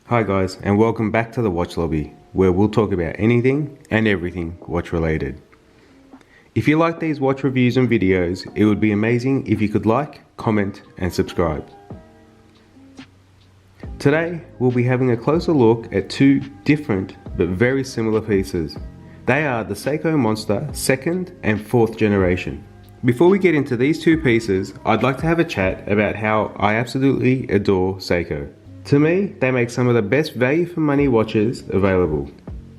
Hi guys, and welcome back to the Watch Lobby, where we'll talk about anything and everything watch related. If you like these watch reviews and videos, it would be amazing if you could like, comment and subscribe. Today, we'll be having a closer look at two different but very similar pieces. They are the Seiko Monster 2nd and 4th generation. Before we get into these two pieces, I'd like to have a chat about how I absolutely adore Seiko. To me, they make some of the best value for money watches available.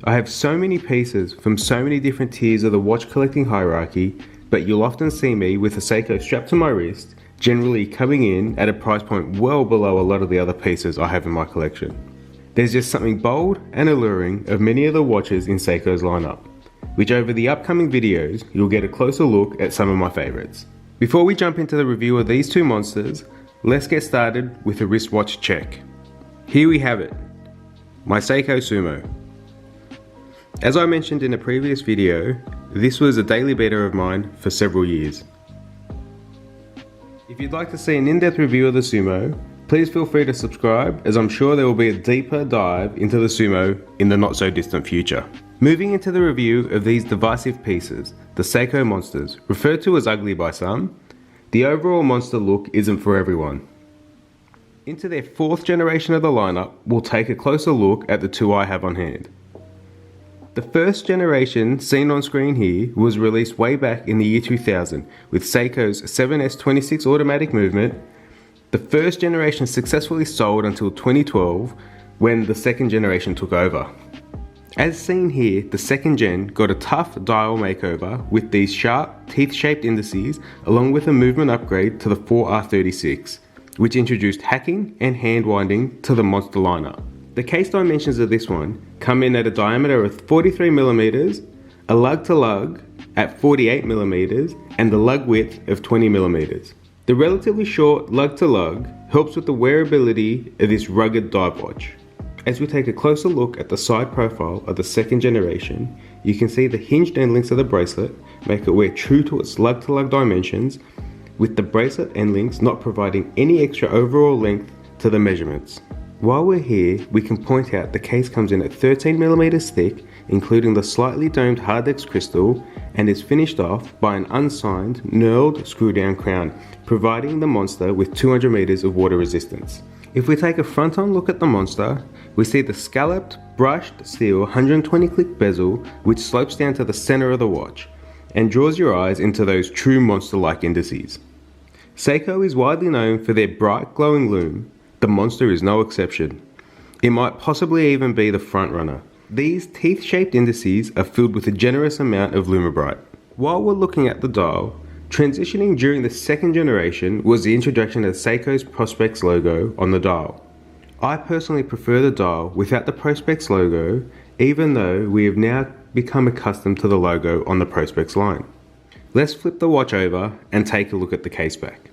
I have so many pieces from so many different tiers of the watch collecting hierarchy, but you'll often see me with a Seiko strapped to my wrist, generally coming in at a price point well below a lot of the other pieces I have in my collection. There's just something bold and alluring of many of the watches in Seiko's lineup, which over the upcoming videos you'll get a closer look at some of my favorites. Before we jump into the review of these two monsters, let's get started with a wristwatch check. Here we have it, my Seiko Sumo. As I mentioned in a previous video, this was a daily beta of mine for several years. If you'd like to see an in-depth review of the Sumo, please feel free to subscribe, as I'm sure there will be a deeper dive into the Sumo in the not so distant future. Moving into the review of these divisive pieces, the Seiko Monsters, referred to as ugly by some, the overall monster look isn't for everyone. Into their 4th generation of the lineup, we'll take a closer look at the two I have on hand. The 1st generation seen on screen here was released way back in the year 2000 with Seiko's 7S26 automatic movement. The 1st generation successfully sold until 2012 when the 2nd generation took over. As seen here, the 2nd gen got a tough dial makeover with these sharp teeth-shaped indices along with a movement upgrade to the 4R36. Which introduced hacking and hand winding to the monster lineup. The case dimensions of this one come in at a diameter of 43mm, a lug to lug at 48mm, and the lug width of 20mm. The relatively short lug to lug helps with the wearability of this rugged dive watch. As we take a closer look at the side profile of the 2nd generation, you can see the hinged end links of the bracelet make it wear true to its lug to lug dimensions, with the bracelet end links not providing any extra overall length to the measurements. While we're here, we can point out the case comes in at 13mm thick, including the slightly domed Hardex crystal, and is finished off by an unsigned, knurled screw-down crown, providing the monster with 200 meters of water resistance. If we take a front-on look at the monster, we see the scalloped, brushed steel 120 click bezel, which slopes down to the center of the watch, and draws your eyes into those true monster-like indices. Seiko is widely known for their bright glowing lume. The monster is no exception. It might possibly even be the front runner. These teeth-shaped indices are filled with a generous amount of Lumabrite. While we're looking at the dial, transitioning during the 2nd generation was the introduction of Seiko's Prospex logo on the dial. I personally prefer the dial without the Prospex logo, even though we have now become accustomed to the logo on the Prospex line. Let's flip the watch over and take a look at the case back.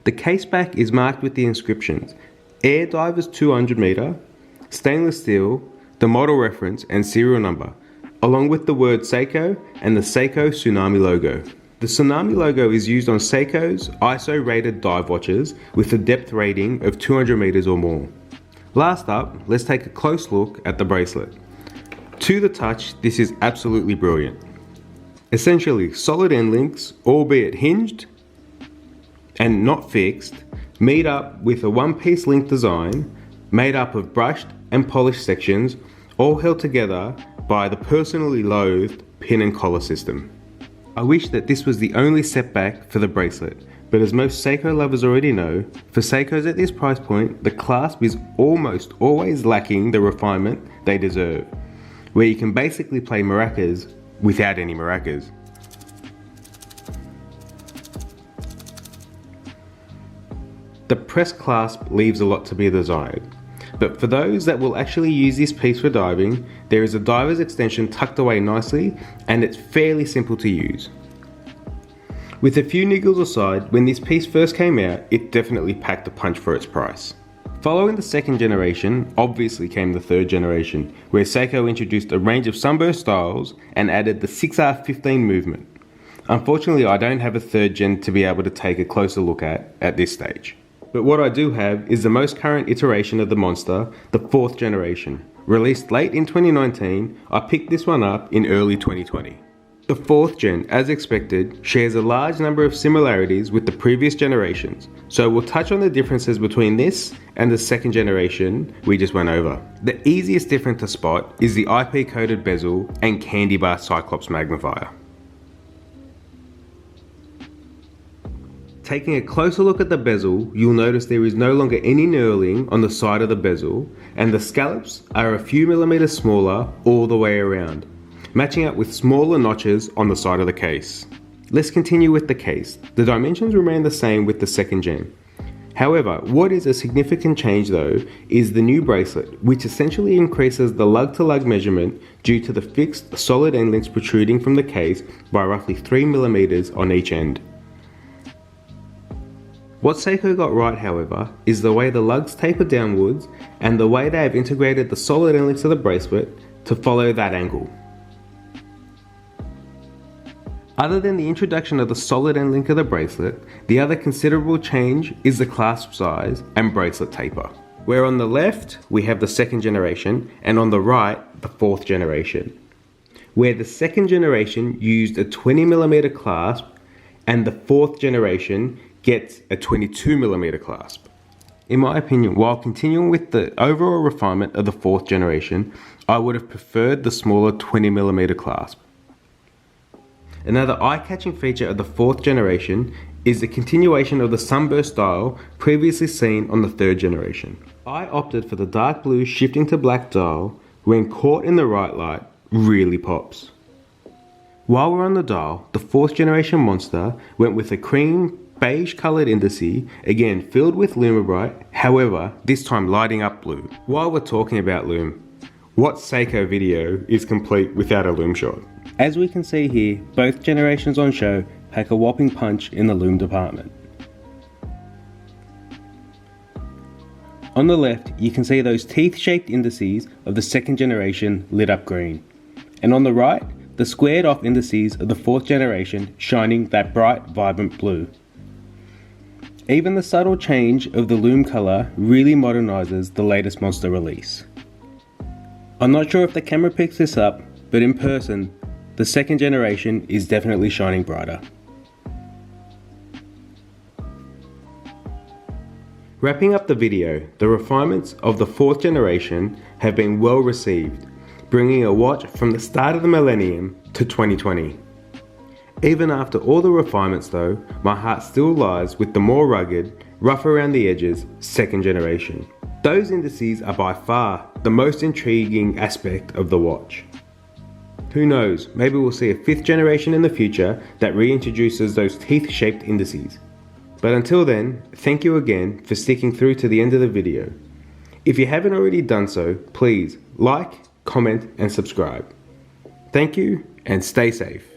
The case back is marked with the inscriptions Air Divers 200 meter, stainless steel, the model reference and serial number, along with the word Seiko and the Seiko Tsunami logo. The Tsunami logo is used on Seiko's ISO rated dive watches with a depth rating of 200 meters or more. Last up, let's take a close look at the bracelet. To the touch, this is absolutely brilliant. Essentially, solid end links, albeit hinged and not fixed, meet up with a one-piece link design made up of brushed and polished sections, all held together by the personally loathed pin and collar system. I wish that this was the only setback for the bracelet, but as most Seiko lovers already know, for Seikos at this price point, the clasp is almost always lacking the refinement they deserve, where you can basically play maracas without any maracas. The press clasp leaves a lot to be desired, but for those that will actually use this piece for diving, there is a diver's extension tucked away nicely and it's fairly simple to use. With a few niggles aside, when this piece first came out, it definitely packed a punch for its price. Following the 2nd generation, obviously came the 3rd generation, where Seiko introduced a range of sunburst styles and added the 6R15 movement. Unfortunately, I don't have a 3rd gen to be able to take a closer look at this stage. But what I do have is the most current iteration of the monster, the 4th generation. Released late in 2019, I picked this one up in early 2020. The 4th gen, as expected, shares a large number of similarities with the previous generations, so we'll touch on the differences between this and the 2nd generation we just went over. The easiest difference to spot is the IP coated bezel and candy bar Cyclops magnifier. Taking a closer look at the bezel, you'll notice there is no longer any knurling on the side of the bezel, and the scallops are a few millimeters smaller all the way around, matching up with smaller notches on the side of the case. Let's continue with the case. The dimensions remain the same with the 2nd gen. However, what is a significant change though is the new bracelet, which essentially increases the lug to lug measurement due to the fixed solid end links protruding from the case by roughly 3 millimeters on each end. What Seiko got right, however, is the way the lugs taper downwards and the way they have integrated the solid end links of the bracelet to follow that angle. Other than the introduction of the solid end link of the bracelet, the other considerable change is the clasp size and bracelet taper, where on the left we have the 2nd generation and on the right the 4th generation, where the 2nd generation used a 20mm clasp and the 4th generation gets a 22mm clasp. In my opinion, while continuing with the overall refinement of the 4th generation, I would have preferred the smaller 20mm clasp. Another eye-catching feature of the 4th generation is the continuation of the sunburst dial previously seen on the 3rd generation. I opted for the dark blue shifting to black dial when caught in the right light really pops. While we're on the dial, the 4th generation monster went with a cream beige coloured indice, again filled with Lumabrite, however this time lighting up blue. While we're talking about lume, what Seiko video is complete without a lume shot? As we can see here, both generations on show pack a whopping punch in the lume department. On the left you can see those teeth shaped indices of the 2nd generation lit up green, and on the right the squared off indices of the 4th generation shining that bright vibrant blue. Even the subtle change of the lume colour really modernises the latest monster release. I'm not sure if the camera picks this up, but in person, the 2nd generation is definitely shining brighter. Wrapping up the video, the refinements of the 4th generation have been well received, bringing a watch from the start of the millennium to 2020. Even after all the refinements though, my heart still lies with the more rugged, rough around the edges 2nd generation. Those indices are by far the most intriguing aspect of the watch. Who knows, maybe we'll see a 5th generation in the future that reintroduces those teeth shaped indices. But until then, thank you again for sticking through to the end of the video. If you haven't already done so, please like, comment and subscribe. Thank you and stay safe.